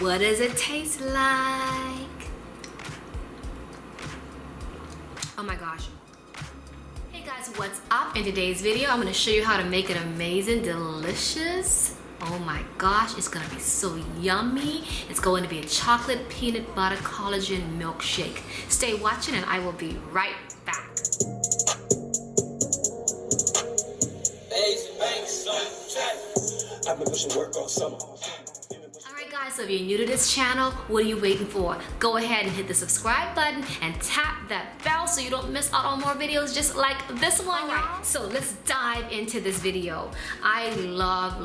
What does it taste like? Oh my gosh. Hey guys, what's up? In today's video, I'm gonna show you how to make an amazing, delicious, oh my gosh, it's gonna be so yummy. It's going to be a chocolate peanut butter collagen milkshake. Stay watching and I will be right back. I've been pushing work all summer. Alright guys, so if you're new to this channel, what are you waiting for? Go ahead and hit the subscribe button and tap that bell so you don't miss out on more videos just like this one. Alright, so let's dive into this video. I love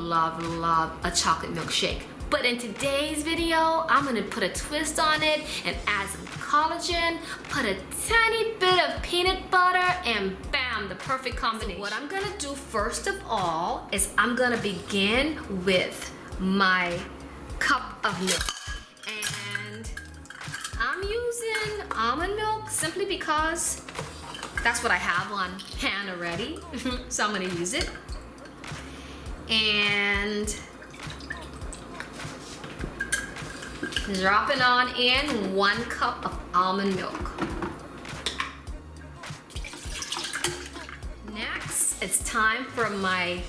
a chocolate milkshake. But in today's video, I'm gonna put a twist on it and add some collagen, put a tiny bit of peanut butter, and bam, the perfect combination. So what I'm gonna do first of all is I'm gonna begin with my cup of milk. And I'm using almond milk simply because that's what I have on hand already. So I'm gonna use it. And dropping on in 1 cup of almond milk. Next, it's time for my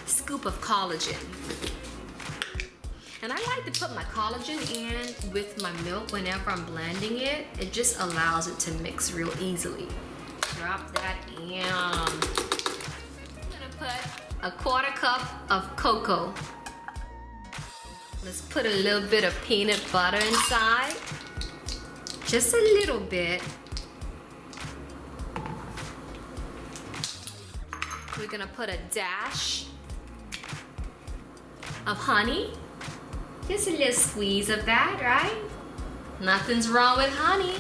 scoop of collagen. And I like to put my collagen in with my milk whenever I'm blending it. It just allows it to mix real easily. Drop that in. I'm gonna put a 1/4 cup of cocoa. Let's put a little bit of peanut butter inside. Just a little bit. We're gonna put a dash of honey. Just a little squeeze of that, right? Nothing's wrong with honey.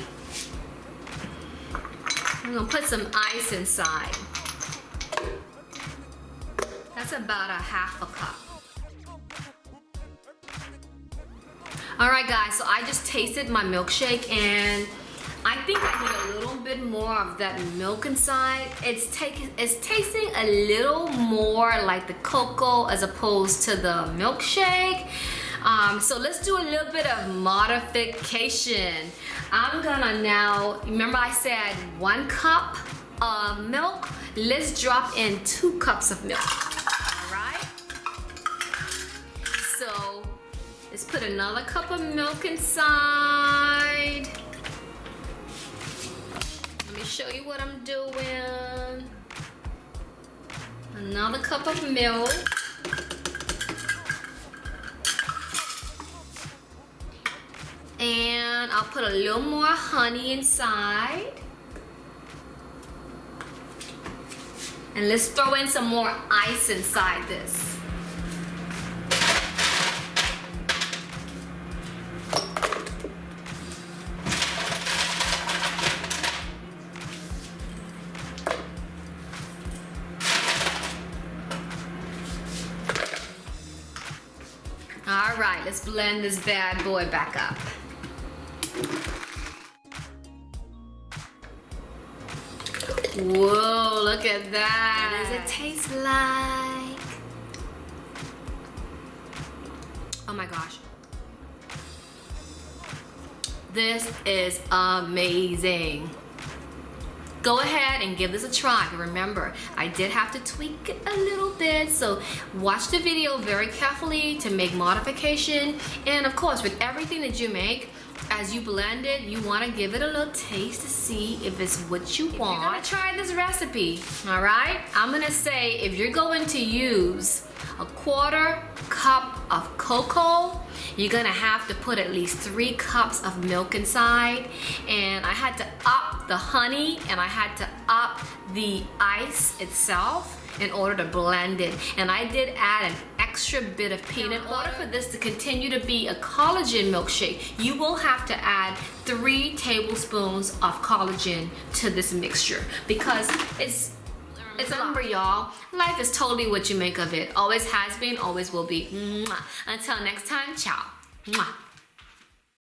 I'm gonna put some ice inside. That's about a 1/2 cup. All right guys, so I just tasted my milkshake and I think I need a little bit more of that milk inside. It's tasting a little more like the cocoa as opposed to the milkshake. So let's do a little bit of modification. I'm gonna now, remember I said 1 cup of milk? Let's drop in 2 cups of milk, all right? So let's put another cup of milk inside. Let me show you what I'm doing. Another cup of milk. And I'll put a little more honey inside. And let's throw in some more ice inside this. All right, let's blend this bad boy back up. Whoa, look at that. What does it taste like? Oh my gosh. This is amazing. Go ahead and give this a try. Remember, I did have to tweak it a little bit, so watch the video very carefully to make modification. And of course, with everything that you make, as you blend it, you want to give it a little taste to see if it's what you want. You're gonna try this recipe, all right? I'm gonna say if you're going to use a 1/4 cup of cocoa, you're gonna have to put at least 3 cups of milk inside. And I had to up the honey and I had to up the ice itself in order to blend it. And I did add an extra bit of peanut butter. In order for this to continue to be a collagen milkshake, you will have to add 3 tablespoons of collagen to this mixture because it's a number, y'all. Life is totally what you make of it. Always has been, always will be. Mwah. Until next time, ciao. Mwah.